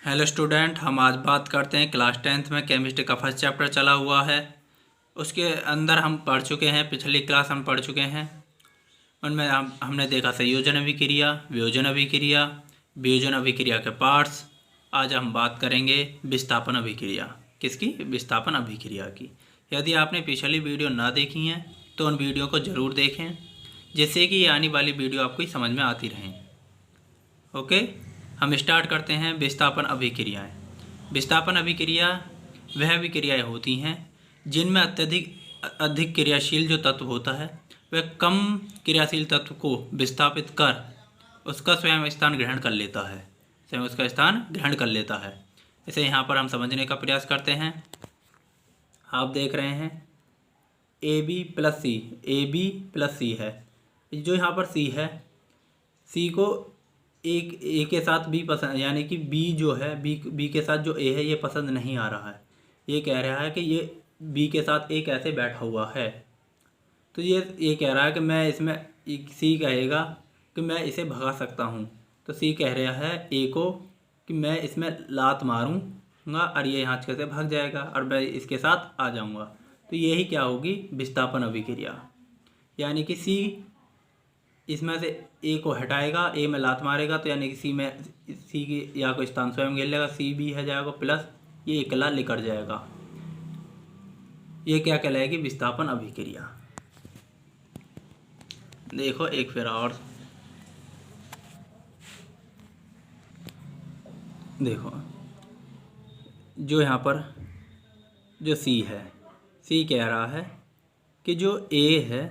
Hello student, हम आज बात करते हैं क्लास 10th में केमिस्ट्री का फर्स्ट चैप्टर चला हुआ है। उसके अंदर हम पढ़ चुके हैं, पिछली क्लास हम पढ़ चुके हैं। उनमें हमने देखा संयोजन अभिक्रिया, वियोजन अभिक्रिया, वियोजन अभिक्रिया के पार्ट्स। आज हम बात करेंगे विस्थापन अभिक्रिया। किसकी? विस्थापन अभिक्रिया की। यदि आपने पिछली वीडियो ना देखी हैं तो उन वीडियो को ज़रूर देखें, जिससे कि ये आने वाली वीडियो आपको समझ में आती रहें। ओके, हम स्टार्ट करते हैं विस्थापन अभिक्रियाएं। विस्थापन अभिक्रिया वह अभिक्रियाएं होती हैं जिनमें अधिक क्रियाशील जो तत्व होता है वह कम क्रियाशील तत्व को विस्थापित कर उसका स्वयं स्थान ग्रहण कर लेता है, स्वयं उसका स्थान ग्रहण कर लेता है। इसे यहाँ पर हम समझने का प्रयास करते हैं। आप देख रहे हैं AB प्लस सी, AB प्लस सी है। जो यहाँ पर C है, C को ए के साथ बी पसंद, यानी कि बी जो है बी के साथ जो ए है ये पसंद नहीं आ रहा है। ये कह रहा है कि ये बी के साथ ए कैसे बैठा हुआ है। तो ये कह रहा है कि मैं इसमें, सी कहेगा कि मैं इसे भगा सकता हूँ। तो सी कह रहा है ए को कि मैं इसमें लात मारूंगा और ये यहाँ से भाग जाएगा और मैं इसके साथ आ जाऊँगा। तो यही क्या होगी? विस्थापन अभिक्रिया। यानी कि सी इसमें से ए को हटाएगा, ए में लात मारेगा तो यानी कि सी की या को स्थान स्वयं घेर लेगा, सी भी है जाएगा प्लस ये अकेला निकल जाएगा। ये क्या कहलाएगी? विस्थापन अभिक्रिया। देखो एक फिर और देखो, जो यहाँ पर जो सी है, सी कह रहा है कि जो ए है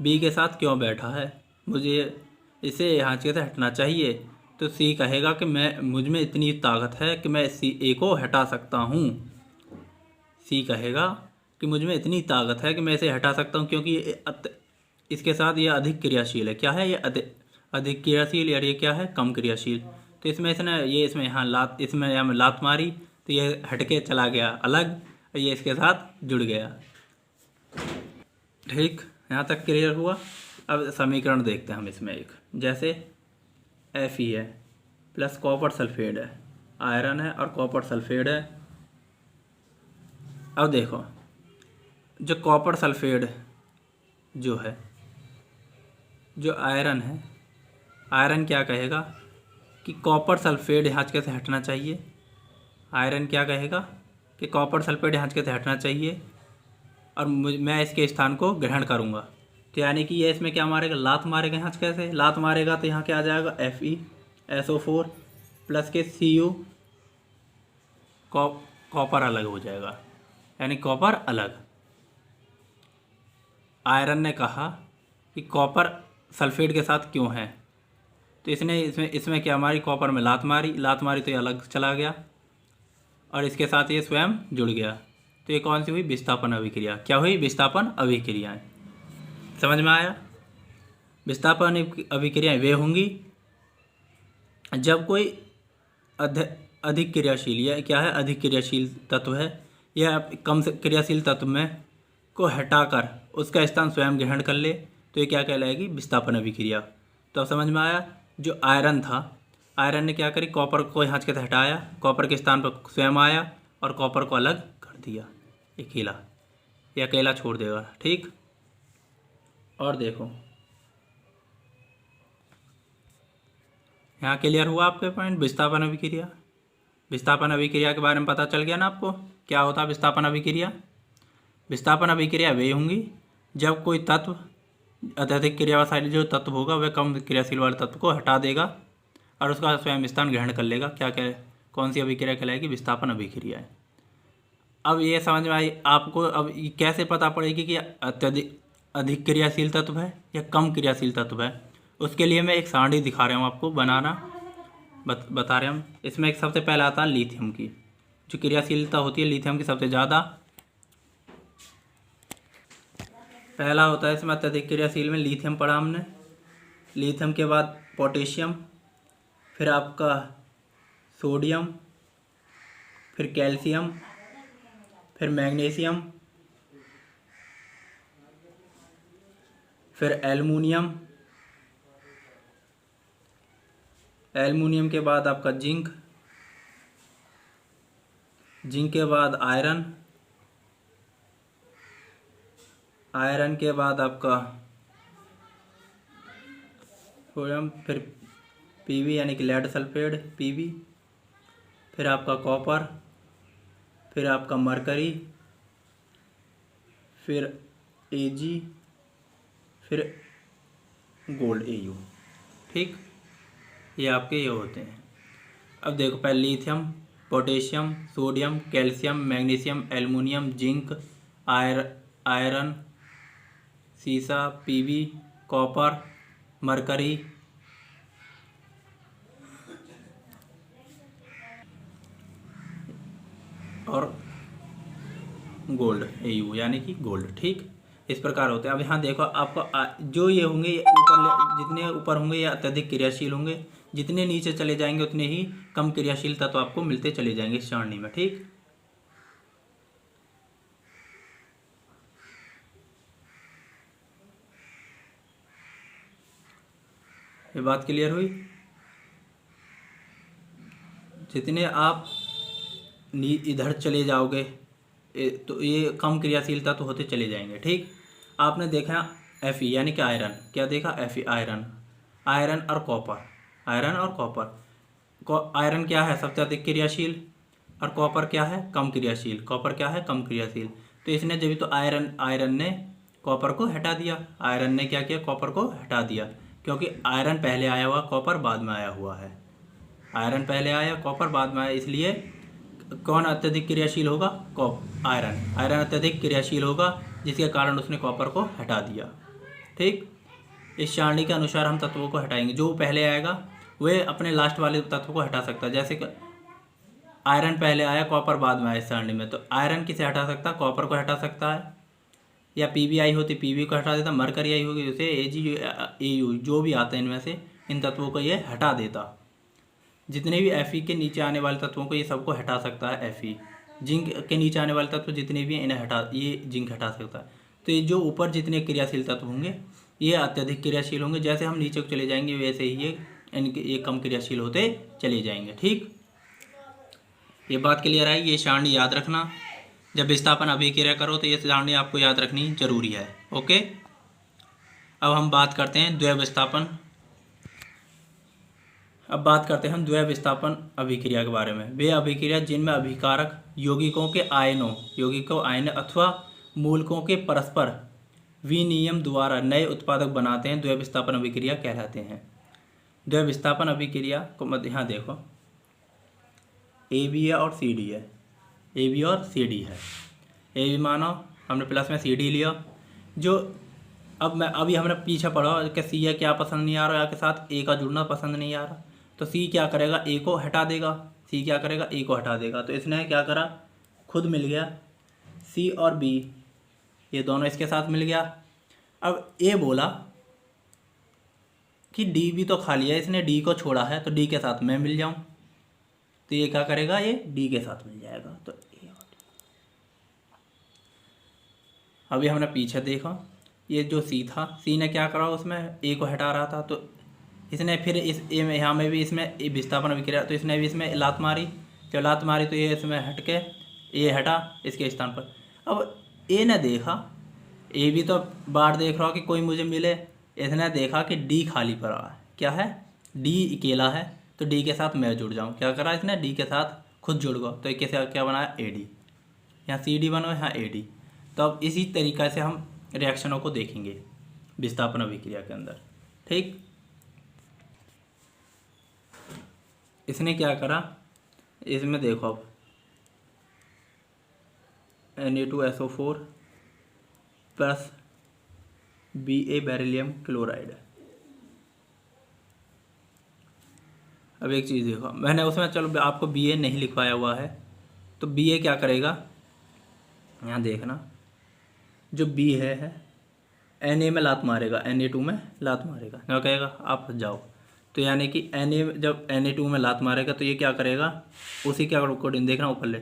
बी के साथ क्यों बैठा है, मुझे इसे यहाँ से हटना चाहिए। तो सी कहेगा कि मुझ में इतनी ताकत है कि मैं ए को हटा सकता हूँ। सी कहेगा कि मुझ में इतनी ताकत है कि मैं इसे हटा सकता हूँ, क्योंकि इसके साथ ये अधिक क्रियाशील है। क्या है ये? अधिक क्रियाशील। यार ये क्या है? कम क्रियाशील। तो इसमें इसमें यहाँ लात मारी तो ये हटके चला गया अलग, ये इसके साथ जुड़ गया। ठीक, यहाँ तक क्लियर हुआ। अब समीकरण देखते हैं हम इसमें एक, जैसे Fe है प्लस कॉपर सल्फेट है, आयरन है और कॉपर सल्फेट है। अब देखो, जो कॉपर सल्फेट जो है, जो आयरन है, आयरन क्या कहेगा कि कॉपर सल्फेट यहाँ से हटना चाहिए। आयरन क्या कहेगा कि कॉपर सल्फेट यहाँ से हटना चाहिए और मैं इसके स्थान को ग्रहण करूँगा। तो यानी कि ये इसमें क्या मारेगा? लात मारेगा। यहाँ कैसे लात मारेगा? तो यहाँ क्या आ जाएगा? FeSO4 प्लस के Cu, कॉपर अलग हो जाएगा, यानी कॉपर अलग। आयरन ने कहा कि कॉपर सल्फेट के साथ क्यों है, तो इसने इसमें क्या मारी? कॉपर में लात मारी तो ये अलग चला गया और इसके साथ ये स्वयं जुड़ गया। तो ये कौन सी हुई? विस्थापन अभिक्रिया। क्या हुई? विस्थापन अभिक्रियाएं। समझ में आया? विस्थापन अभिक्रियाएं वे होंगी जब कोई अधिक क्रियाशील, या क्या है? अधिक क्रियाशील तत्व है या कम क्रियाशील तत्व में को हटाकर उसका स्थान स्वयं ग्रहण कर ले, तो ये क्या कहलाएगी? विस्थापन अभिक्रिया। तो अब समझ में आया। जो आयरन था, आयरन ने क्या करी? कॉपर को यहाँ से हटाया, कॉपर के स्थान पर स्वयं आया और कॉपर को अलग कर दिया अकेला, या अकेला छोड़ देगा। ठीक, और देखो यहाँ क्लियर हुआ आपके पॉइंट? विस्थापन अभिक्रिया। विस्थापन अभिक्रिया के बारे में पता चल गया ना आपको? क्या होता है विस्थापन अभिक्रिया? विस्थापन अभिक्रिया वे होंगी जब कोई तत्व अत्यधिक क्रियाशील जो तत्व होगा वह कम क्रियाशील वाले तत्व को हटा देगा और उसका स्वयं स्थान ग्रहण कर लेगा। क्या कौन सी अभिक्रिया कहलाएगी? विस्थापन अभिक्रिया है। अब ये समझ में आई आपको? अब कैसे पता पड़ेगी कि अधिक क्रियाशील तत्व है या कम क्रियाशील तत्व है? उसके लिए मैं एक सारणी दिखा रहा हूँ आपको बनाना, बता रहे हम। इसमें एक सबसे पहले आता है लिथियम की, जो क्रियाशीलता होती है लिथियम की सबसे ज़्यादा। पहला होता है इसमें अत्यधिक क्रियाशील में लिथियम पढ़ा हमने। लिथियम के बाद पोटेशियम, फिर आपका सोडियम, फिर कैल्शियम, फिर मैग्नीशियम, फिर एल्युमिनियम, एल्युमिनियम के बाद आपका जिंक, जिंक के बाद आयरन, आयरन के बाद आपका सोडियम, फिर पीवी यानी कि लेड सल्फेट पीवी, फिर आपका कॉपर, फिर आपका मरकरी, फिर एजी, फिर गोल्ड एयू। ठीक, ये आपके ये होते हैं। अब देखो पहले lithium, potassium, sodium, calcium, magnesium, aluminium, zinc, iron, सीसा, पीवी, कॉपर, मरकरी, और गोल्ड एयू यानी कि गोल्ड। ठीक, इस प्रकार होते हैं। अब यहाँ देखो आपको जो ये होंगे ये ऊपर, जितने ऊपर होंगे ये अत्यधिक क्रियाशील होंगे, जितने नीचे चले जाएंगे उतने ही कम क्रियाशीलता तो आपको मिलते चले जाएंगे इस सारणी में। ठीक, ये बात क्लियर हुई। जितने आप इधर चले जाओगे तो ये कम क्रियाशीलता तो होते चले जाएंगे। ठीक, आपने देखा Fe यानी कि आयरन, क्या देखा Fe आयरन, आयरन और कॉपर, आयरन और कॉपर। आयरन क्या है सबसे अधिक क्रियाशील और कॉपर क्या है कम क्रियाशील, कॉपर क्या है कम क्रियाशील। तो इसने जब तो आयरन ने कॉपर को हटा दिया, आयरन ने क्या किया कॉपर को हटा दिया, क्योंकि आयरन पहले आया हुआ कॉपर बाद में आया हुआ है, आयरन पहले आया कॉपर बाद में आया, इसलिए कौन अत्यधिक क्रियाशील होगा आयरन, आयरन अत्यधिक क्रियाशील होगा जिसके कारण उसने कॉपर को हटा दिया। ठीक, इस सारणी के अनुसार हम तत्वों को हटाएंगे, जो पहले आएगा वह अपने लास्ट वाले तत्व को हटा सकता है। जैसे कि आयरन पहले आया कॉपर बाद में आया इस सारणी में, तो आयरन किसे हटा सकता है कॉपर को हटा सकता है, या पीवी आई होती पीवी को हटा देता, मरकरी आई होगी उसे एजी एयू जो भी आते हैं इनमें से इन तत्वों को ये हटा देता। जितने भी Fe के नीचे आने वाले तत्वों को ये सबको हटा सकता है Fe। जिंक के नीचे आने वाले तत्व जितने भी हैं इन्हें ये जिंक हटा सकता है। तो ये जो ऊपर जितने क्रियाशील तत्व होंगे ये अत्यधिक क्रियाशील होंगे, जैसे हम नीचे को चले जाएंगे वैसे ही ये कम क्रियाशील होते चले जाएंगे। ठीक, ये बात क्लियर है। ये सारणी याद रखना, जब विस्थापन अभिक्रिया करो तो ये सारणी आपको याद रखनी जरूरी है। ओके, अब हम बात करते हैं द्वैव विस्थापन। अब बात करते हैं हम द्वैव विस्थापन अभिक्रिया के बारे में। वे अभिक्रिया जिनमें अभिकारक यौगिकों के आयन अथवा मूलकों के परस्पर विनिमय द्वारा नए उत्पादक बनाते हैं द्वैव विस्थापन अभिक्रिया कहलाते हैं। द्वैव विस्थापन अभिक्रिया को मत यहाँ देखो, ए बी है और सी डी है, ए बी और सी डी है। ए बी मानो हमने प्लस में सी डी लिया, जो अभी हमने पीछे पढ़ा कि सी है क्या पसंद नहीं आ रहा, के साथ ए का जुड़ना पसंद नहीं आ रहा, तो सी क्या करेगा ए को हटा देगा, सी क्या करेगा ए को हटा देगा। तो इसने क्या करा खुद मिल गया सी और बी, ये दोनों इसके साथ मिल गया। अब ए बोला कि डी भी तो खाली है, इसने डी को छोड़ा है तो डी के साथ मैं मिल जाऊं, तो ये क्या करेगा ये डी के साथ मिल जाएगा। तो ए अभी हमने पीछे देखा ये जो सी था, सी ने क्या करा उसमें ए को हटा रहा था, तो इसने फिर इस ए में यहाँ में भी इसमें विस्थापन अभिक्रिया, तो इसने भी इसमें लात मारी, जब लात मारी तो ये इसमें हट के ए हटा इसके स्थान पर। अब ए ने देखा, ए भी तो बार देख रहा हो कि कोई मुझे मिले, इसने देखा कि डी खाली पड़ा है, क्या है डी अकेला है, तो डी के साथ मैं जुड़ जाऊँ, क्या करा इसने डी के साथ खुद जुड़ गया, तो एक क्या बनाया ए डी, यहाँ सी डी बनो यहाँ ए डी। तो अब इसी तरीक़ा से हम रिएक्शनों को देखेंगे विस्थापन अभिक्रिया के अंदर। ठीक, इसने क्या करा इसमें देखो, अब Na2SO4 plus Ba beryllium chloride. अब एक चीज़ देखो, मैंने उसमें चलो आपको Ba नहीं लिखवाया हुआ है, तो Ba क्या करेगा यहाँ देखना, जो B है Na में लात मारेगा, Na2 में लात मारेगा, क्या कहेगा आप जाओ, तो यानी कि जब Na2 में लात मारेगा तो ये क्या करेगा उसी के अकॉर्डिंग देखना ऊपर ले,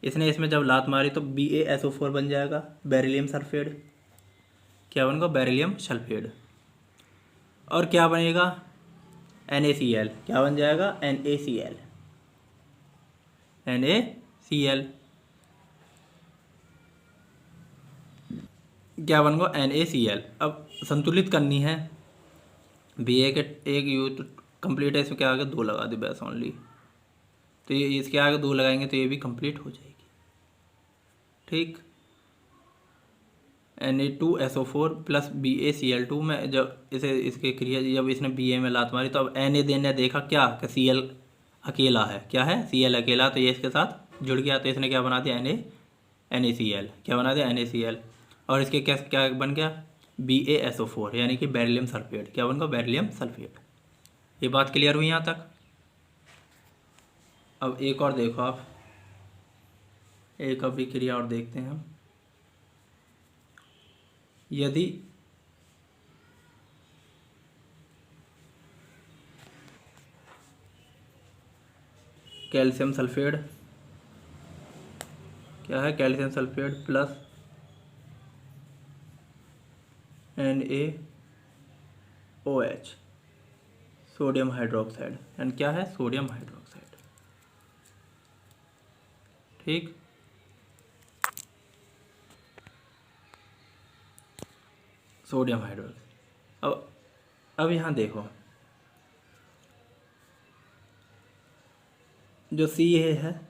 इसने इसमें जब लात मारी तो BaSO4 बन जाएगा बेरिलियम सल्फेट, क्या बनेगा बेरिलियम सल्फेट, और क्या बनेगा NaCl, क्या बन जाएगा NaCl, क्या बन गया NaCl। अब संतुलित करनी है Ba के एक यू तो कंप्लीट है, इसमें क्या आगे 2 लगा दे बस ओनली, तो ये इसके आगे 2 लगाएंगे तो ये भी कंप्लीट हो जाएगी। ठीक, Na2SO4 प्लस BaCl2 में जब इसे इसके क्रिया जब इसने Ba में लात मारी तो अब Na देने देखा क्या कि Cl अकेला है, क्या है Cl अकेला, तो ये इसके साथ जुड़ गया, तो इसने क्या बना दिया NaCl, क्या बना दिया NaCl, और इसके क्या बन गया BaSO4 यानी कि बेरिलियम सल्फेट, क्या बन गया बेरिलियम सल्फेट। ये बात क्लियर हुई यहाँ तक। अब एक और देखो आप, एक अभिक्रिया और देखते हैं हम। यदि कैल्शियम सल्फेट, क्या है calcium sulphate plus NaOH sodium hydroxide, and क्या है सोडियम हाइड्रोक्साइड। ठीक, सोडियम हाइड्रोक्साइड। अब यहाँ देखो जो Ca है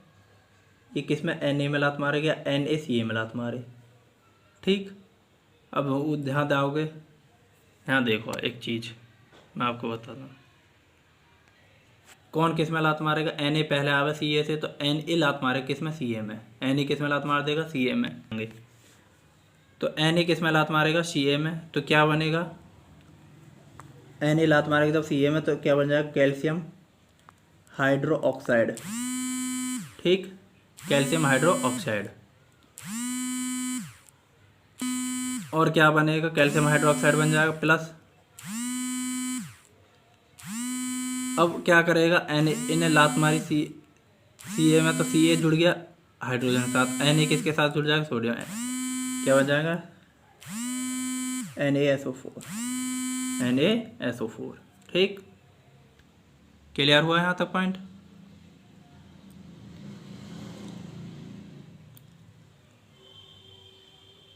ये किस में Na में लात मारे गया, NaCa में लात मारे। ठीक, अब ध्यान दोगे, यहाँ देखो एक चीज़ मैं आपको बताता हूँ, कौन किस में लात मारेगा, Na पहले आवे Ca से, तो Na लात मारे किस में Ca में, Na किस में लात मार देगा Ca में, तो Na किस में लात मारेगा Ca में, तो क्या बनेगा Na लात मारेगा जब Ca में तो क्या बन जाएगा कैल्शियम हाइड्रो ऑक्साइड। ठीक, कैल्शियम हाइड्रो ऑक्साइड, और क्या बनेगा कैल्शियम हाइड्रोक्साइड बन जाएगा प्लस, अब क्या करेगा इन्हें लात मारी Ca में तो Ca जुड़ गया हाइड्रोजन के साथ, Na किसके साथ जुड़ जाएगा सोडियम, क्या बन जाएगा NaSO4। ठीक, क्लियर हुआ यहाँ तक पॉइंट।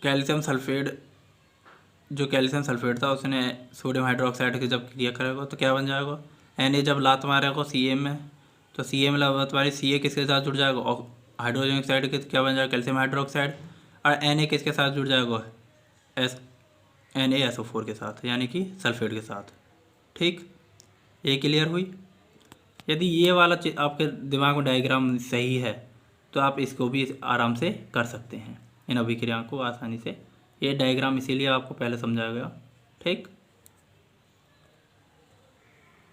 कैल्शियम सल्फेट, जो कैल्शियम सल्फेट था उसने सोडियम हाइड्रोक्साइड की जब क्रिया करेगा तो क्या बन जाएगा, Na जब लात मारेगा Ca में तो Ca में लात मारी, Ca किसके साथ जुड़ जाएगा हाइड्रोजन ऑक्साइड के, क्या बन जाएगा कैल्शियम हाइड्रोक्साइड, और Na किसके साथ जुड़ जाएगा NaSO4 के साथ यानी कि सल्फेट के साथ। ठीक, ये क्लियर हुई। यदि ये वाला आपके दिमाग में डायग्राम सही है तो आप इसको भी आराम से कर सकते हैं, इन अभिक्रियाओं को आसानी से। ये डायग्राम इसीलिए आपको पहले समझाया गया। ठीक,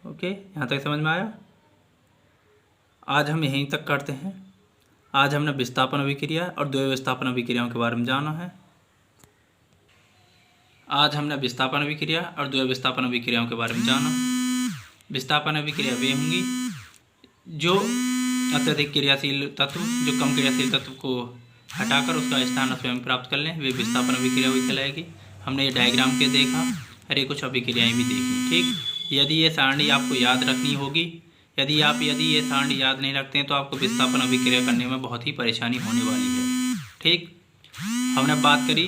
ओके, यहाँ तक समझ में आया। आज हम यहीं तक करते हैं। आज हमने विस्थापन अभिक्रिया और द्वैय विस्थापन अभिक्रियाओं के बारे में जाना है। आज हमने विस्थापन अभिक्रिया और द्वैय विस्थापन अभिक्रियाओं के बारे में जाना। विस्थापन अभिक्रिया वे होंगी जो अत्यधिक क्रियाशील तत्व जो कम क्रियाशील तत्व को हटाकर उसका स्थान स्वयं प्राप्त कर लें, वे विस्थापन अभिक्रिया हुई कहलाएगी। हमने ये डायग्राम के देखा और ये कुछ अभिक्रियाएँ भी देखी। ठीक, यदि ये सारणी आपको याद रखनी होगी, यदि ये सारणी याद नहीं रखते हैं तो आपको विस्थापन अभिक्रिया करने में बहुत ही परेशानी होने वाली है। ठीक, हमने बात करी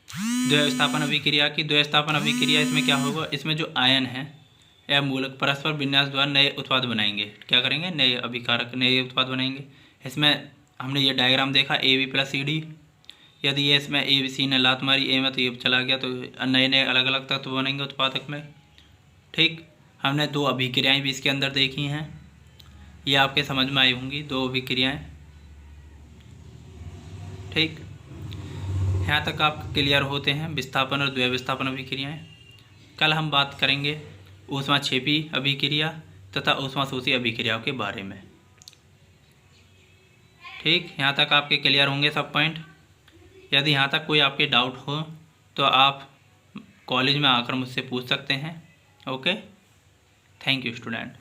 द्वैय विस्थापन अभिक्रिया की। द्वैय विस्थापन अभिक्रिया इसमें क्या होगा, इसमें जो आयन है या मूलक परस्पर विन्यास द्वारा नए उत्पाद बनाएंगे। क्या करेंगे, नए अभिकारक, नए उत्पाद बनाएंगे। इसमें हमने ये डायग्राम देखा AB प्लस CD। यदि ये इसमें ABC ने लात मारी A में तो ये चला गया, तो नए नए अलग अलग तत्व बनेंगे उत्पादक में। ठीक, हमने 2 अभिक्रियाएँ भी इसके अंदर देखी हैं, ये आपके समझ में आई होंगी 2 अभिक्रियाएँ। ठीक, यहाँ तक आप क्लियर होते हैं विस्थापन और द्वैय विस्थापन अभिक्रियाएँ। कल हम बात करेंगे ऊष्माक्षेपी अभिक्रिया तथा ऊष्माशोषी अभिक्रियाओं के बारे में। ठीक, यहाँ तक आपके क्लियर होंगे सब पॉइंट। यदि यहाँ तक कोई आपके डाउट हो तो आप कॉलेज में आकर मुझसे पूछ सकते हैं। Okay, thank you student.